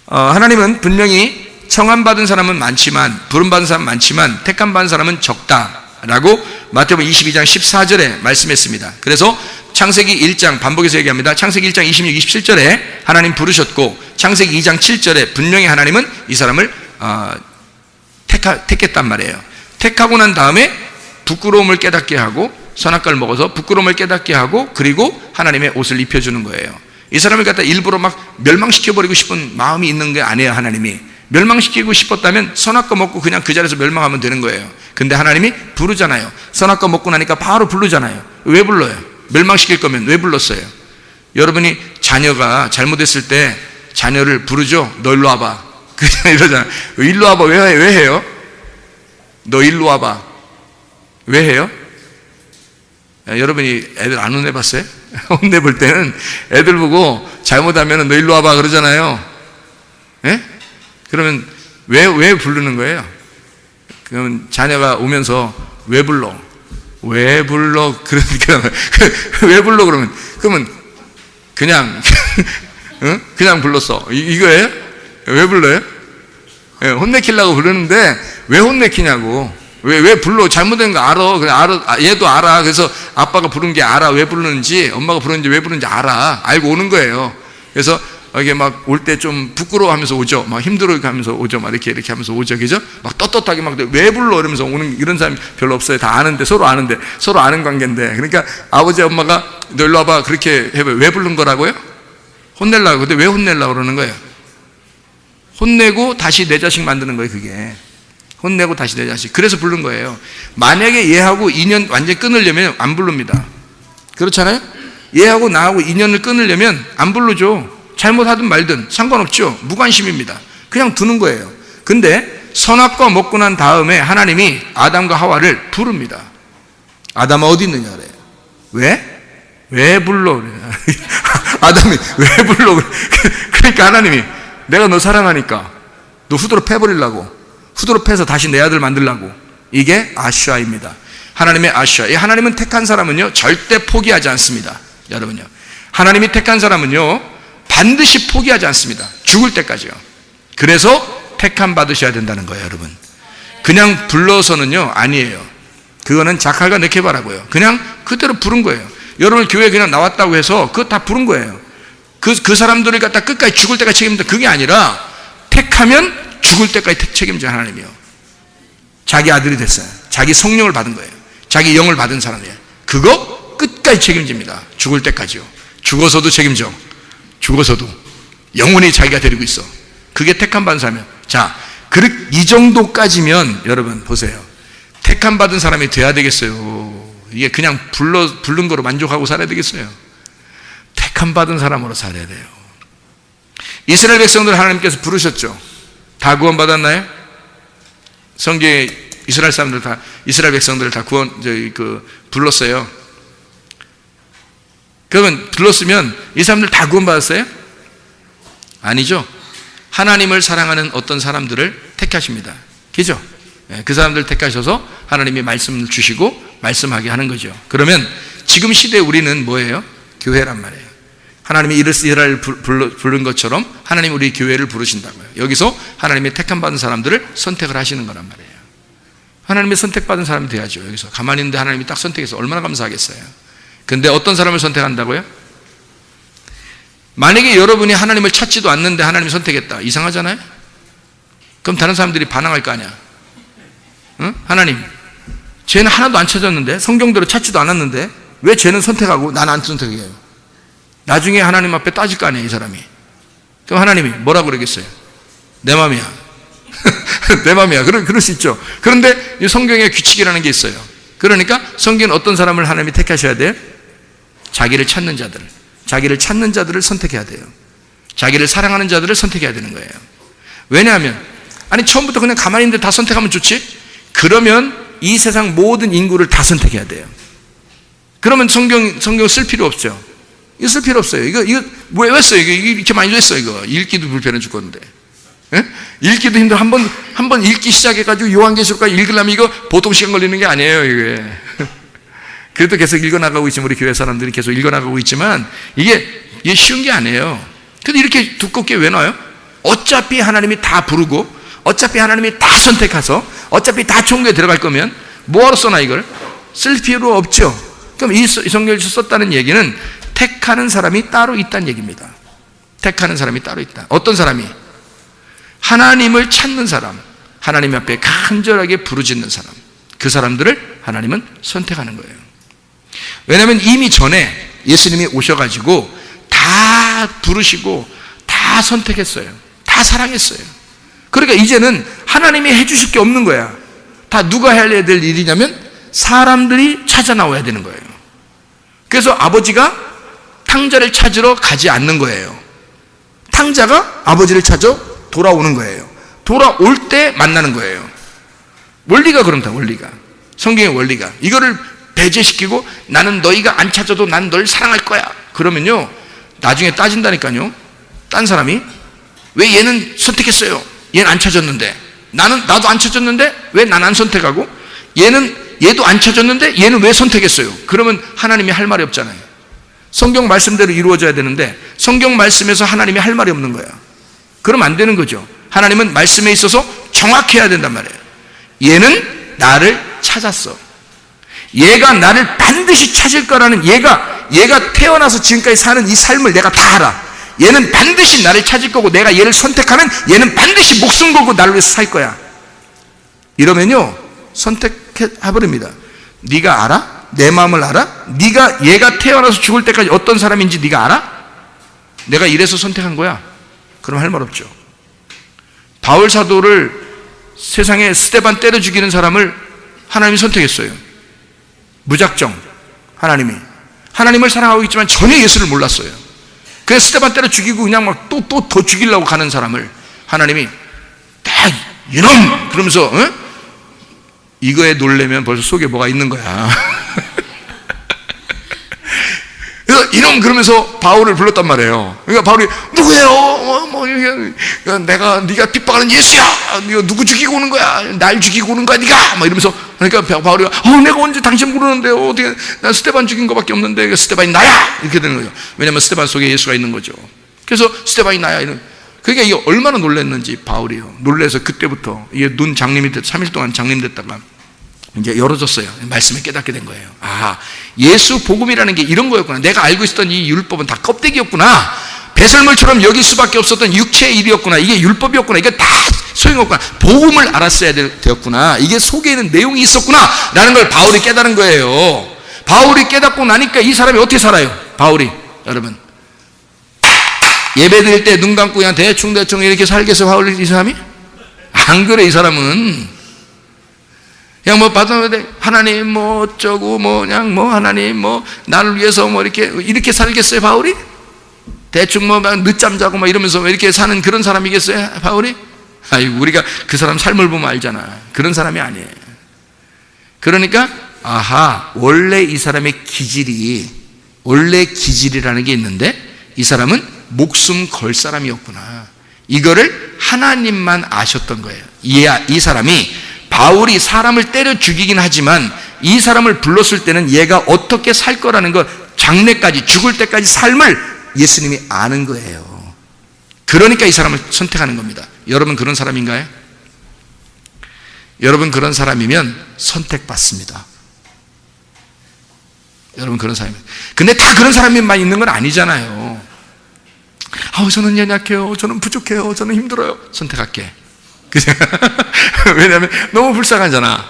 하나님은 분명히 청함받은 사람은 많지만, 부름받은 사람은 많지만 택함받은 사람은 적다라고 마태복음 22장 14절에 말씀했습니다. 그래서 창세기 1장, 반복해서 얘기합니다. 창세기 1장 26, 27절에 하나님 부르셨고, 창세기 2장 7절에 분명히 하나님은 이 사람을 택했단 말이에요. 택하고 난 다음에 부끄러움을 깨닫게 하고, 선악과를 먹어서 부끄러움을 깨닫게 하고, 그리고 하나님의 옷을 입혀주는 거예요. 이 사람을 갖다 일부러 막 멸망시켜버리고 싶은 마음이 있는 게 아니에요. 하나님이 멸망시키고 싶었다면 선악과 먹고 그냥 그 자리에서 멸망하면 되는 거예요. 근데 하나님이 부르잖아요. 선악과 먹고 나니까 바로 부르잖아요. 왜 불러요? 멸망시킬 거면 왜 불렀어요? 여러분이 자녀가 잘못했을 때 자녀를 부르죠. 너 일로 와봐. 그냥 이러잖아요. 일로 와봐. 왜 해요? 너 일로 와봐. 왜 해요? 여러분이 애들 안 혼내봤어요? 혼내볼 때는 애들 보고 잘못하면 너 일로 와봐 그러잖아요. 예? 그러면 왜 부르는 거예요? 그러면 자녀가 오면서 왜 불러? 왜 불러? 그러니까 왜 불러? 그러면 그냥 그냥 불렀어. 이거예요? 왜 불러요? 예, 혼내키려고 부르는데 왜 혼내키냐고. 왜 불러? 잘못된 거 알아. 그냥 알아. 얘도 알아. 그래서 아빠가 부른 게 알아. 왜 부르는지, 엄마가 부르는지 왜 부르는지 알아. 알고 오는 거예요. 그래서 이게 막 올 때 좀 부끄러워하면서 오죠. 막 힘들어하면서 오죠. 막 이렇게 하면서 오죠. 그죠? 막 떳떳하게 막 왜 불러? 이러면서 오는 이런 사람이 별로 없어요. 다 아는데, 서로 아는 관계인데. 그러니까 아버지, 엄마가 너 일로 와봐. 그렇게 해봐요. 왜 부른 거라고요? 혼내려고. 근데 왜 혼내려고 그러는 거예요? 혼내고 다시 내 자식 만드는 거예요, 그게. 혼내고 다시 내 자식. 그래서 부른 거예요. 만약에 얘하고 인연 완전히 끊으려면 안 부릅니다. 그렇잖아요? 얘하고 나하고 인연을 끊으려면 안 부르죠. 잘못하든 말든 상관없죠. 무관심입니다. 그냥 두는 거예요. 근데 선악과 먹고 난 다음에 하나님이 아담과 하와를 부릅니다. 아담아 어디 있느냐 그래요. 왜 불러? 아담이 왜 불러? 그러니까 하나님이 내가 너 사랑하니까 너 후드로 패버리려고, 후드로 패서 다시 내 아들 만들려고. 이게 아슈아입니다. 하나님의 아슈아. 이 하나님은 택한 사람은요 절대 포기하지 않습니다. 여러분요, 하나님이 택한 사람은요 반드시 포기하지 않습니다. 죽을 때까지요. 그래서 택함 받으셔야 된다는 거예요. 여러분, 그냥 불러서는요 아니에요. 그거는 자칼과 네케바라고요. 그냥 그대로 부른 거예요. 여러분 교회 그냥 나왔다고 해서 그거 다 부른 거예요. 그 사람들을 갖다 끝까지 죽을 때까지 책임진다, 그게 아니라 택하면 죽을 때까지 책임져 하나님이요. 자기 아들이 됐어요. 자기 성령을 받은 거예요. 자기 영을 받은 사람이에요. 그거 끝까지 책임집니다. 죽을 때까지요. 죽어서도 책임져. 죽어서도 영원히 자기가 데리고 있어. 그게 택함 받은 사람이에요. 자, 이 정도까지면 여러분 보세요. 택함 받은 사람이 돼야 되겠어요? 이게 그냥 부른 거로 만족하고 살아야 되겠어요? 택함 받은 사람으로 살아야 돼요. 이스라엘 백성들 하나님께서 부르셨죠. 다 구원 받았나요? 성경에 이스라엘 사람들 다, 이스라엘 백성들을 다 불렀어요. 그러면 불렀으면 이 사람들 다 구원 받았어요? 아니죠. 하나님을 사랑하는 어떤 사람들을 택하십니다. 그죠? 그 사람들 택하셔서 하나님이 말씀을 주시고 말씀하게 하는 거죠. 그러면 지금 시대에 우리는 뭐예요? 교회란 말이에요. 하나님이 이스라엘을 부른 것처럼 하나님이 우리 교회를 부르신다고요. 여기서 하나님의 택함 받은 사람들을 선택을 하시는 거란 말이에요. 하나님의 선택받은 사람이 돼야죠. 여기서 가만히 있는데 하나님이 딱 선택해서 얼마나 감사하겠어요. 근데 어떤 사람을 선택한다고요? 만약에 여러분이 하나님을 찾지도 않는데 하나님이 선택했다, 이상하잖아요? 그럼 다른 사람들이 반항할 거 아니야. 응? 하나님, 쟤는 하나도 안 찾았는데, 성경대로 찾지도 않았는데 왜 쟤는 선택하고 나는 안 선택해요? 나중에 하나님 앞에 따질 거 아니에요, 이 사람이. 그럼 하나님이 뭐라고 그러겠어요? 내 맘이야. 내 맘이야. 그럴 수 있죠. 그런데 이 성경에 규칙이라는 게 있어요. 그러니까 성경은 어떤 사람을 하나님이 택하셔야 돼요? 자기를 찾는 자들을 선택해야 돼요. 자기를 사랑하는 자들을 선택해야 되는 거예요. 왜냐하면 아니 처음부터 그냥 가만히 있는데 다 선택하면 좋지? 그러면 이 세상 모든 인구를 다 선택해야 돼요. 그러면 성경 쓸 필요 없죠. 이거 쓸 필요 없어요. 이거 왜 써요? 이거 이렇게 많이 왜 써? 이거 읽기도 불편해 죽겠는데. 예? 읽기도 힘들어. 한 번 읽기 시작해가지고 요한계시록까지 읽으려면 이거 보통 시간 걸리는 게 아니에요, 이게. 그래도 계속 읽어나가고 있지만, 우리 교회 사람들이 계속 읽어나가고 있지만, 이게 쉬운 게 아니에요. 근데 이렇게 두껍게 왜 놔요? 어차피 하나님이 다 부르고 어차피 하나님이 다 선택해서 어차피 다 천국에 들어갈 거면 뭐하러 써나 이걸? 쓸 필요 없죠. 그럼 이 성경에서 썼다는 얘기는 택하는 사람이 따로 있다는 얘기입니다. 택하는 사람이 따로 있다. 어떤 사람이? 하나님을 찾는 사람, 하나님 앞에 간절하게 부르짖는 사람, 그 사람들을 하나님은 선택하는 거예요. 왜냐하면 이미 전에 예수님이 오셔가지고 다 부르시고 다 선택했어요. 다 사랑했어요. 그러니까 이제는 하나님이 해주실 게 없는 거야. 다 누가 해야 될 일이냐면 사람들이 찾아 나와야 되는 거예요. 그래서 아버지가 탕자를 찾으러 가지 않는 거예요. 탕자가 아버지를 찾아 돌아오는 거예요. 돌아올 때 만나는 거예요. 원리가 그런다. 원리가, 성경의 원리가 이거를 배제시키고 나는 너희가 안 찾아도 난 널 사랑할 거야 그러면요 나중에 따진다니까요. 딴 사람이 왜 얘는 선택했어요? 얘는 안 찾았는데. 나도 안 찾았는데 왜 난 안 선택하고 얘도 안 찾았는데 얘는 왜 선택했어요? 그러면 하나님이 할 말이 없잖아요. 성경 말씀대로 이루어져야 되는데 성경 말씀에서 하나님이 할 말이 없는 거야. 그럼 안 되는 거죠. 하나님은 말씀에 있어서 정확해야 된단 말이에요. 얘는 나를 찾았어. 얘가 나를 반드시 찾을 거라는 얘가 태어나서 지금까지 사는 이 삶을 내가 다 알아. 얘는 반드시 나를 찾을 거고 내가 얘를 선택하면 얘는 반드시 목숨 걸고 나를 위해서 살 거야. 이러면요 선택해버립니다. 네가 알아? 내 마음을 알아? 얘가 태어나서 죽을 때까지 어떤 사람인지 네가 알아? 내가 이래서 선택한 거야. 그럼 할 말 없죠. 바울 사도를 세상에 스데반 때려 죽이는 사람을 하나님이 선택했어요. 무작정 하나님을 사랑하고 있지만 전혀 예수를 몰랐어요. 그래서 스데반 때려 죽이고 그냥 막 또 더 죽이려고 가는 사람을 하나님이 딱 이놈 그러면서 이거에 놀래면 벌써 속에 뭐가 있는 거야. 그래서 이놈 그러면서 바울을 불렀단 말이에요. 그러니까 바울이 누구예요? 네가 핍박하는 예수야. 네가 누구 죽이고 오는 거야? 날 죽이고 오는 거야 네가? 막 이러면서 그러니까 바울이 내가 언제 당신 부르는데요? 어떻게 난 스데반 죽인 거밖에 없는데 스데반이 나야 이렇게 되는 거죠. 왜냐하면 스데반 속에 예수가 있는 거죠. 그래서 스데반이 나야 이런. 그러니까 이게 얼마나 놀랐는지 바울이요. 놀라서 그때부터 이게 눈 장님이 3일 동안 장님됐다가 이제 열어졌어요. 말씀을 깨닫게 된 거예요. 예수 복음이라는 게 이런 거였구나. 내가 알고 있었던 이 율법은 다 껍데기였구나. 배설물처럼 여길 수밖에 없었던 육체의 일이었구나. 이게 율법이었구나. 이게 다 소용없구나. 복음을 알았어야 되었구나. 이게 속에는 내용이 있었구나 라는 걸 바울이 깨달은 거예요. 바울이 깨닫고 나니까 이 사람이 어떻게 살아요? 바울이 여러분 예배 드릴 때 눈 감고 그냥 대충 이렇게 살겠어요? 바울이 이 사람이? 안 그래. 이 사람은 그냥 받아야 하나님 어쩌고 그냥 하나님 나를 위해서 이렇게 살겠어요 바울이? 대충 늦잠 자고 이러면서 이렇게 사는 그런 사람이겠어요 바울이? 우리가 그 사람 삶을 보면 알잖아. 그런 사람이 아니에요. 그러니까 원래 이 사람의 기질이라는 게 있는데 이 사람은 목숨 걸 사람이었구나. 이거를 하나님만 아셨던 거예요. 이 사람이 바울이 사람을 때려 죽이긴 하지만 이 사람을 불렀을 때는 얘가 어떻게 살 거라는 거 장래까지 죽을 때까지 삶을 예수님이 아는 거예요. 그러니까 이 사람을 선택하는 겁니다. 여러분 그런 사람인가요? 여러분 그런 사람이면 선택받습니다. 여러분 그런 사람이면. 근데 다 그런 사람만 있는 건 아니잖아요. 저는 연약해요. 저는 부족해요. 저는 힘들어요. 선택할게. 그죠? 왜냐하면 너무 불쌍하잖아.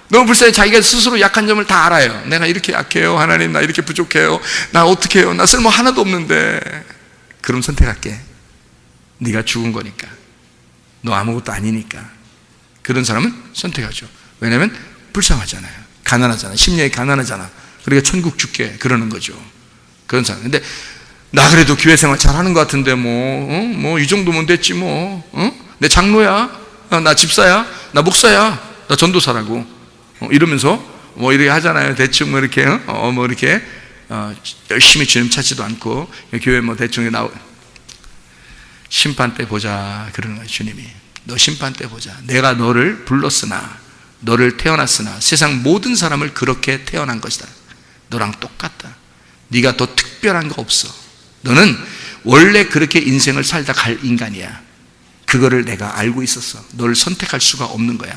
너무 불쌍해. 자기가 스스로 약한 점을 다 알아요. 내가 이렇게 약해요. 하나님 나 이렇게 부족해요. 나 어떻게 해요? 나 쓸모 하나도 없는데. 그럼 선택할게. 네가 죽은 거니까. 너 아무것도 아니니까. 그런 사람은 선택하죠. 왜냐하면 불쌍하잖아요. 가난하잖아. 심령이 가난하잖아. 그러니까 천국 줄게 그러는 거죠. 그런 사람. 근데 나 그래도 교회 생활 잘하는 것 같은데 이 정도면 됐지 내 장로야, 나 집사야, 나 목사야, 나 전도사라고 이러면서 이렇게 하잖아요. 대충 이렇게 열심히 주님 찾지도 않고 교회 대충 심판 때 보자 그러는 거예요. 주님이 너 심판 때 보자. 내가 너를 불렀으나 너를 태어났으나 세상 모든 사람을 그렇게 태어난 것이다. 너랑 똑같다. 네가 더 특별한 거 없어. 너는 원래 그렇게 인생을 살다 갈 인간이야. 그거를 내가 알고 있었어. 너를 선택할 수가 없는 거야.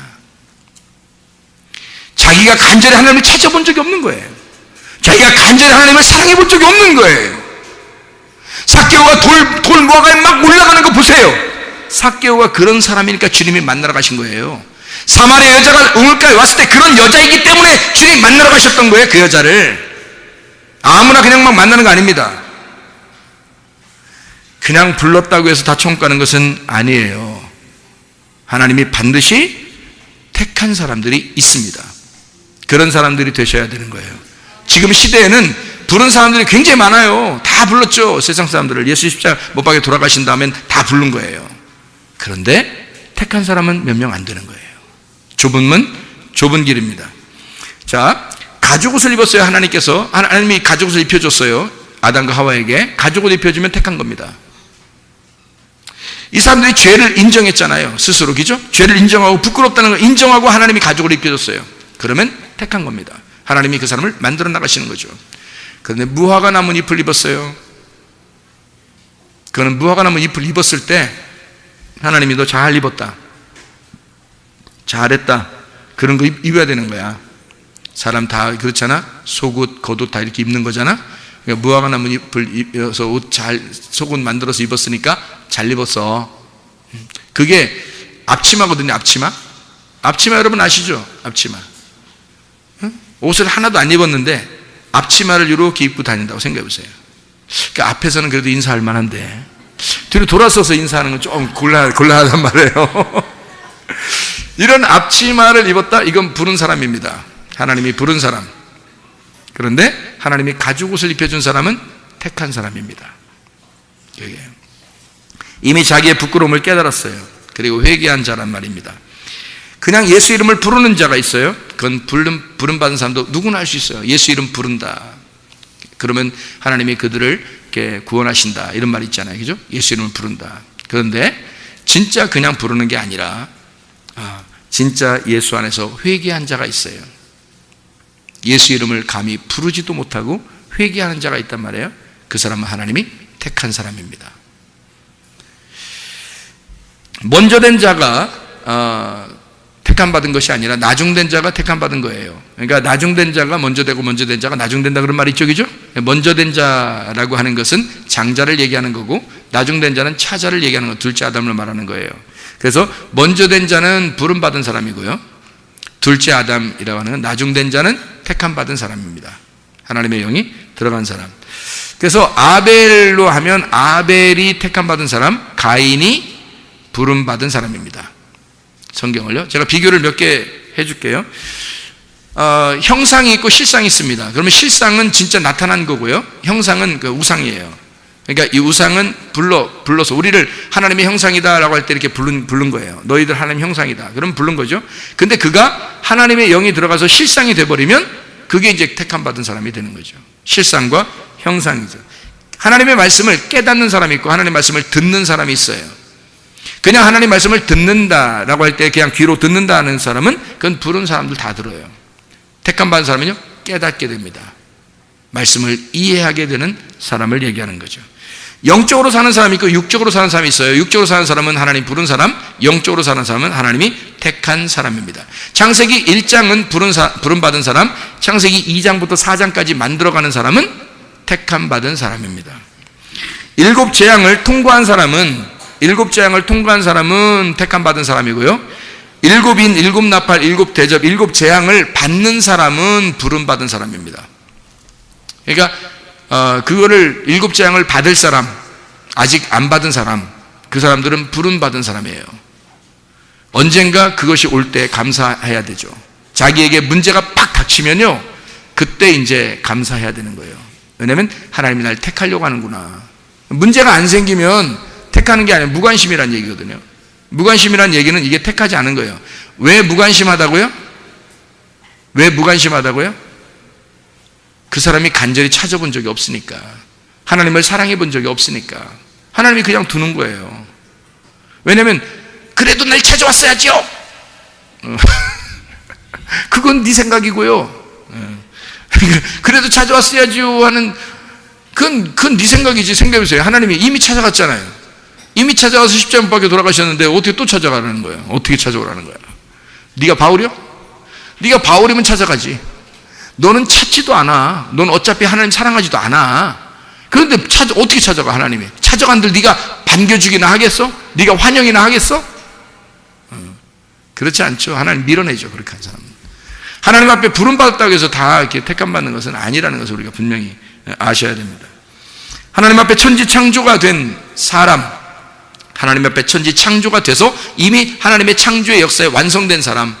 자기가 간절히 하나님을 찾아본 적이 없는 거예요. 자기가 간절히 하나님을 사랑해 본 적이 없는 거예요. 삭개오가 돌 모아가 막 올라가는 거 보세요. 삭개오가 그런 사람이니까 주님이 만나러 가신 거예요. 사마리아 여자가 우물가에 왔을 때 그런 여자이기 때문에 주님이 만나러 가셨던 거예요. 그 여자를 아무나 그냥 막 만나는 거 아닙니다. 그냥 불렀다고 해서 다 천국 가는 것은 아니에요. 하나님이 반드시 택한 사람들이 있습니다. 그런 사람들이 되셔야 되는 거예요. 지금 시대에는 부른 사람들이 굉장히 많아요. 다 불렀죠. 세상 사람들을. 예수 십자가 못 박에 돌아가신 다음엔 다 부른 거예요. 그런데 택한 사람은 몇 명 안 되는 거예요. 좁은 문, 좁은 길입니다. 자, 가죽옷을 입었어요. 하나님이 가죽옷을 입혀줬어요. 아담과 하와에게 가죽옷을 입혀주면 택한 겁니다. 이 사람들이 죄를 인정했잖아요. 스스로, 그죠? 죄를 인정하고 부끄럽다는 걸 인정하고 하나님이 가죽을 입혀줬어요. 그러면 택한 겁니다. 하나님이 그 사람을 만들어 나가시는 거죠. 그런데 무화과 나무 잎을 입었어요. 그는 무화과 나무 잎을 입었을 때 하나님이 너 잘 입었다, 잘했다, 그런 거 입어야 되는 거야. 사람 다 그렇잖아. 속옷, 겉옷 다 이렇게 입는 거잖아. 그러니까 무화과 나무 잎을 입어서 옷 잘, 속옷 만들어서 입었으니까 잘 입었어. 그게 앞치마거든요. 앞치마 여러분 아시죠? 앞치마. 옷을 하나도 안 입었는데 앞치마를 이렇게 입고 다닌다고 생각해 보세요. 그러니까 앞에서는 그래도 인사할 만한데 뒤로 돌아서서 인사하는 건 좀 곤란하단 말이에요. 이런 앞치마를 입었다? 이건 부른 사람입니다. 하나님이 부른 사람. 그런데 하나님이 가죽옷을 입혀준 사람은 택한 사람입니다. 이미 자기의 부끄러움을 깨달았어요. 그리고 회개한 자란 말입니다. 그냥 예수 이름을 부르는 자가 있어요. 그건 부름받은 사람도 누구나 할 수 있어요. 예수 이름 부른다. 그러면 하나님이 그들을 이렇게 구원하신다. 이런 말 있잖아요. 그죠? 예수 이름을 부른다. 그런데 진짜 그냥 부르는 게 아니라 진짜 예수 안에서 회개한 자가 있어요. 예수 이름을 감히 부르지도 못하고 회개하는 자가 있단 말이에요. 그 사람은 하나님이 택한 사람입니다. 먼저 된 자가 택함받은 것이 아니라 나중된 자가 택함받은 거예요. 그러니까 나중된 자가 먼저 되고 먼저 된 자가 나중된다 그런 말이 있죠. 그죠? 먼저 된 자라고 하는 것은 장자를 얘기하는 거고 나중된 자는 차자를 얘기하는 거, 둘째 아담을 말하는 거예요. 그래서 먼저 된 자는 부름받은 사람이고요, 둘째 아담이라고 하는 건 나중된 자는 택함받은 사람입니다. 하나님의 영이 들어간 사람. 그래서 아벨로 하면 아벨이 택함받은 사람, 가인이 부름받은 사람입니다. 성경을요. 제가 비교를 몇 개 해줄게요. 형상이 있고 실상이 있습니다. 그러면 실상은 진짜 나타난 거고요, 형상은 그 우상이에요. 그러니까 이 우상은 불러서 우리를 하나님의 형상이다 라고 할 때 이렇게 부른 거예요. 너희들 하나님 형상이다. 그럼 부른 거죠. 근데 그가 하나님의 영이 들어가서 실상이 돼버리면 그게 이제 택함받은 사람이 되는 거죠. 실상과 형상이죠. 하나님의 말씀을 깨닫는 사람이 있고 하나님의 말씀을 듣는 사람이 있어요. 그냥 하나님 말씀을 듣는다라고 할 때 그냥 귀로 듣는다는 사람은 그건 부른 사람들 다 들어요. 택함받은 사람은요, 깨닫게 됩니다. 말씀을 이해하게 되는 사람을 얘기하는 거죠. 영적으로 사는 사람이 있고 육적으로 사는 사람이 있어요. 육적으로 사는 사람은 하나님 부른 사람, 영적으로 사는 사람은 하나님이 택한 사람입니다. 창세기 1장은 부름받은 사람, 창세기 2장부터 4장까지 만들어가는 사람은 택함받은 사람입니다. 일곱 재앙을 통과한 사람은 택함받은 사람이고요, 일곱 인, 일곱 나팔, 일곱 대접, 일곱 재앙을 받는 사람은 부름받은 사람입니다. 그러니까 그거를 일곱 재앙을 받을 사람, 아직 안 받은 사람, 그 사람들은 부름받은 사람이에요. 언젠가 그것이 올 때 감사해야 되죠. 자기에게 문제가 팍 닥치면요, 그때 이제 감사해야 되는 거예요. 왜냐하면 하나님이 날 택하려고 하는구나. 문제가 안 생기면 택하는 게 아니라 무관심이라는 얘기거든요. 무관심이라는 얘기는 이게 택하지 않은 거예요. 왜 무관심하다고요? 그 사람이 간절히 찾아본 적이 없으니까, 하나님을 사랑해 본 적이 없으니까 하나님이 그냥 두는 거예요. 왜냐하면 그래도 날 찾아왔어야죠. 그건 네 생각이고요. 그래도 찾아왔어야죠 하는 그건 네 생각이지. 생각해보세요. 하나님이 이미 찾아갔잖아요. 이미 찾아가서 십자가 못 박혀 돌아가셨는데 어떻게 또 찾아가라는 거예요? 어떻게 찾아오라는 거야? 네가 바울이요? 네가 바울이면 찾아가지. 너는 찾지도 않아. 넌 어차피 하나님 사랑하지도 않아. 그런데 어떻게 찾아가 하나님이? 찾아간들 네가 반겨주기나 하겠어? 네가 환영이나 하겠어? 그렇지 않죠. 하나님 밀어내죠. 그렇게 한 사람은. 하나님 앞에 부름받았다고 해서 다 이렇게 택함받는 것은 아니라는 것을 우리가 분명히 아셔야 됩니다. 하나님 앞에 천지 창조가 된 사람, 하나님 앞에 천지 창조가 돼서 이미 하나님의 창조의 역사에 완성된 사람,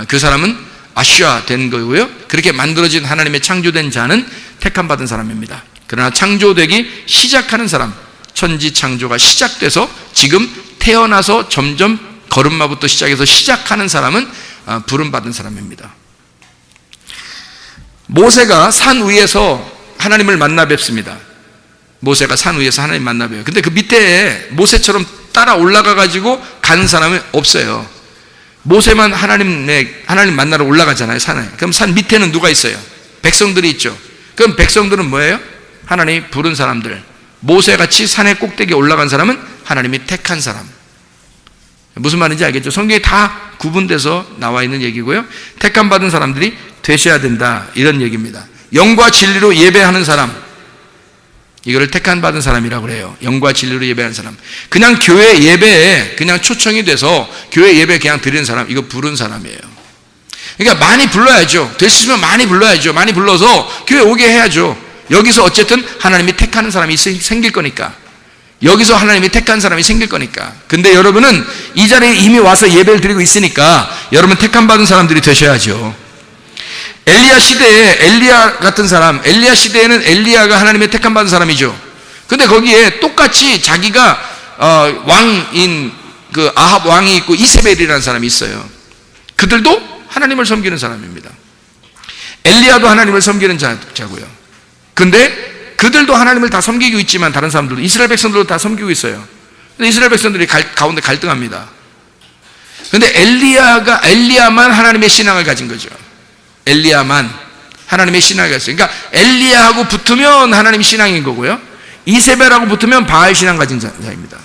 그 사람은 아슈아 된 거고요. 그렇게 만들어진 하나님의 창조된 자는 택함받은 사람입니다. 그러나 창조되기 시작하는 사람, 천지 창조가 시작돼서 지금 태어나서 점점 걸음마부터 시작해서 시작하는 사람은 부름받은 사람입니다. 모세가 산 위에서 하나님을 만나 뵙습니다. 모세가 산 위에서 하나님 만나 뵈요. 근데 그 밑에 모세처럼 따라 올라가 가지고 가는 사람은 없어요. 모세만 하나님 만나러 올라가잖아요, 산에. 그럼 산 밑에는 누가 있어요? 백성들이 있죠. 그럼 백성들은 뭐예요? 하나님이 부른 사람들. 모세같이 산의 꼭대기에 올라간 사람은 하나님이 택한 사람. 무슨 말인지 알겠죠? 성경에 다 구분돼서 나와 있는 얘기고요. 택함 받은 사람들이 되셔야 된다, 이런 얘기입니다. 영과 진리로 예배하는 사람, 이거를 택함 받은 사람이라고 그래요. 영과 진리로 예배하는 사람. 그냥 교회 예배에 그냥 초청이 돼서 교회 예배 그냥 드리는 사람, 이거 부른 사람이에요. 그러니까 많이 불러야죠. 될 수 있으면 많이 불러야죠. 많이 불러서 교회 오게 해야죠. 여기서 어쨌든 하나님이 택하는 사람이 생길 거니까. 여기서 하나님이 택한 사람이 생길 거니까. 근데 여러분은 이 자리에 이미 와서 예배를 드리고 있으니까 여러분 택함 받은 사람들이 되셔야죠. 엘리야 시대에 엘리야 같은 사람, 엘리야 시대에는 엘리야가 하나님의 택함 받은 사람이죠. 근데 거기에 똑같이 자기가 왕인 그 아합 왕이 있고 이세벨이라는 사람이 있어요. 그들도 하나님을 섬기는 사람입니다. 엘리야도 하나님을 섬기는 자고요. 근데 그들도 하나님을 다 섬기고 있지만 다른 사람들도, 이스라엘 백성들도 다 섬기고 있어요. 근데 이스라엘 백성들이 가운데 갈등합니다. 근데 엘리야만 하나님의 신앙을 가진 거죠. 엘리야만 하나님의 신앙을 가졌어요. 그러니까 엘리야하고 붙으면 하나님의 신앙인 거고요. 이세벨하고 붙으면 바알 신앙 가진 자입니다.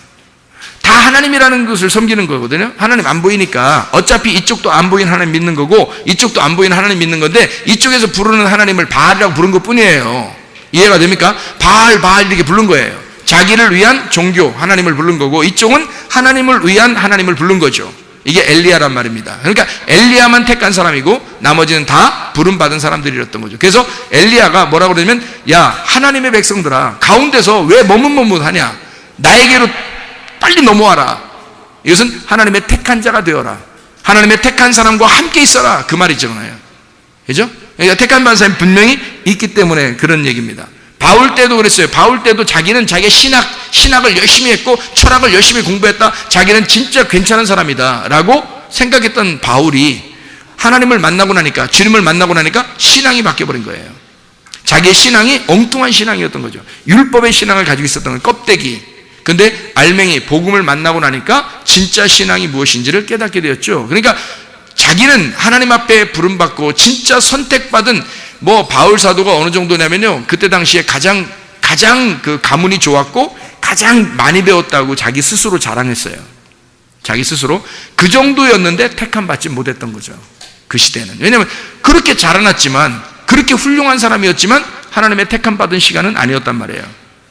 다 하나님이라는 것을 섬기는 거거든요. 하나님 안 보이니까 어차피 이쪽도 안 보이는 하나님 믿는 거고 이쪽도 안 보이는 하나님 믿는 건데 이쪽에서 부르는 하나님을 바알이라고 부른 것 뿐이에요. 이해가 됩니까? 바알 이렇게 부른 거예요. 자기를 위한 종교 하나님을 부른 거고 이쪽은 하나님을 위한 하나님을 부른 거죠. 이게 엘리야란 말입니다. 그러니까 엘리야만 택한 사람이고 나머지는 다 부름받은 사람들이었던 거죠. 그래서 엘리야가 뭐라고 그러냐면, 야 하나님의 백성들아, 가운데서 왜 머뭇머뭇하냐, 나에게로 빨리 넘어와라. 이것은 하나님의 택한 자가 되어라. 하나님의 택한 사람과 함께 있어라, 그 말이잖아요. 그죠? 그러니까 택한 받은 사람이 분명히 있기 때문에 그런 얘기입니다. 바울 때도 그랬어요. 바울 때도 자기는 자기의 신학을 열심히 했고 철학을 열심히 공부했다, 자기는 진짜 괜찮은 사람이다 라고 생각했던 바울이 하나님을 만나고 나니까, 주님을 만나고 나니까 신앙이 바뀌어버린 거예요. 자기의 신앙이 엉뚱한 신앙이었던 거죠. 율법의 신앙을 가지고 있었던 건 껍데기. 근데 알맹이 복음을 만나고 나니까 진짜 신앙이 무엇인지를 깨닫게 되었죠. 그러니까 자기는 하나님 앞에 부름받고 진짜 선택받은, 바울 사도가 어느 정도냐면요, 그때 당시에 가장 그 가문이 좋았고 가장 많이 배웠다고 자기 스스로 자랑했어요. 자기 스스로 그 정도였는데 택함 받지 못했던 거죠, 그 시대는. 왜냐하면 그렇게 자라났지만, 그렇게 훌륭한 사람이었지만 하나님의 택함 받은 시간은 아니었단 말이에요.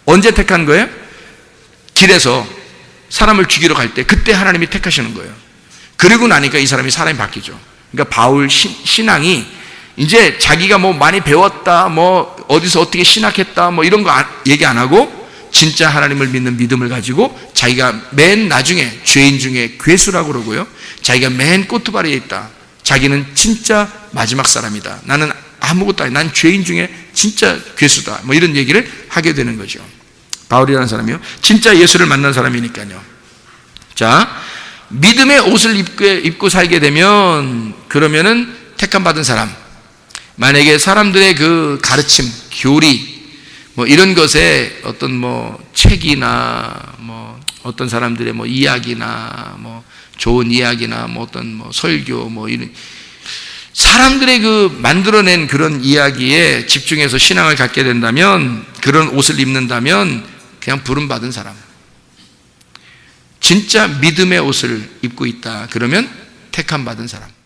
언제 택한 거예요? 길에서 사람을 죽이러 갈 때, 그때 하나님이 택하시는 거예요. 그리고 나니까 이 사람이 바뀌죠. 그러니까 바울 신앙이 이제 자기가 많이 배웠다, 어디서 어떻게 신학했다, 이런 거 얘기 안 하고 진짜 하나님을 믿는 믿음을 가지고 자기가 맨 나중에 죄인 중에 괴수라고 그러고요, 자기가 맨 꼬투바리에 있다, 자기는 진짜 마지막 사람이다, 나는 아무것도 아니야, 난 죄인 중에 진짜 괴수다, 이런 얘기를 하게 되는 거죠. 바울이라는 사람이요, 진짜 예수를 만난 사람이니까요. 자, 믿음의 옷을 입고 살게 되면, 그러면은 택함 받은 사람, 만약에 사람들의 그 가르침, 교리, 이런 것에 어떤 책이나 어떤 사람들의 이야기나 좋은 이야기나 어떤 설교 이런 사람들의 그 만들어낸 그런 이야기에 집중해서 신앙을 갖게 된다면, 그런 옷을 입는다면 그냥 부름받은 사람. 진짜 믿음의 옷을 입고 있다. 그러면 택함 받은 사람.